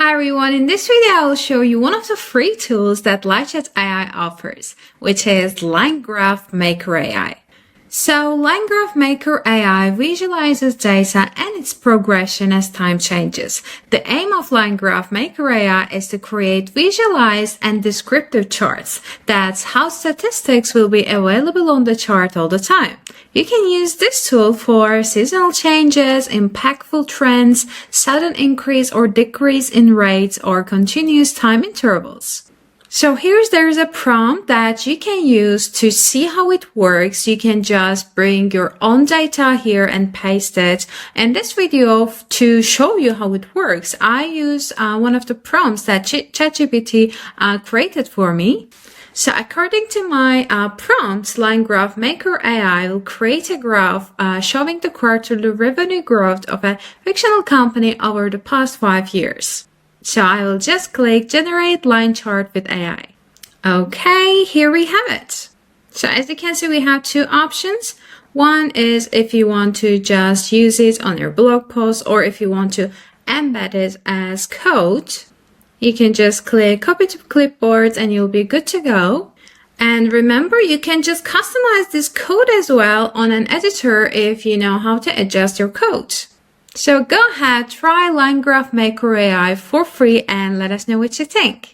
Hi everyone, in this video I will show you one of the free tools that LivechatAI offers, which is Line Graph Maker AI. So Line Graph Maker AI visualizes data and its progression as time changes. The aim of Line Graph Maker AI is to create visualized and descriptive charts. That's how statistics will be available on the chart all the time. You can use this tool for seasonal changes, impactful trends, sudden increase or decrease in rates, or continuous time intervals. So there's a prompt that you can use to see how it works. You can just bring your own data here and paste it. In this video, to show you how it works, I use one of the prompts that ChatGPT created for me. So according to my prompt, Line Graph Maker AI will create a graph showing the quarterly revenue growth of a fictional company over the past 5 years. So I will just click Generate Line Chart with AI. Okay, here we have it. So as you can see, we have two options. One is if you want to just use it on your blog post, or if you want to embed it as code. You can just click Copy to Clipboard and you'll be good to go. And remember, you can just customize this code as well on an editor if you know how to adjust your code. So go ahead, try Line Graph Maker AI for free and let us know what you think.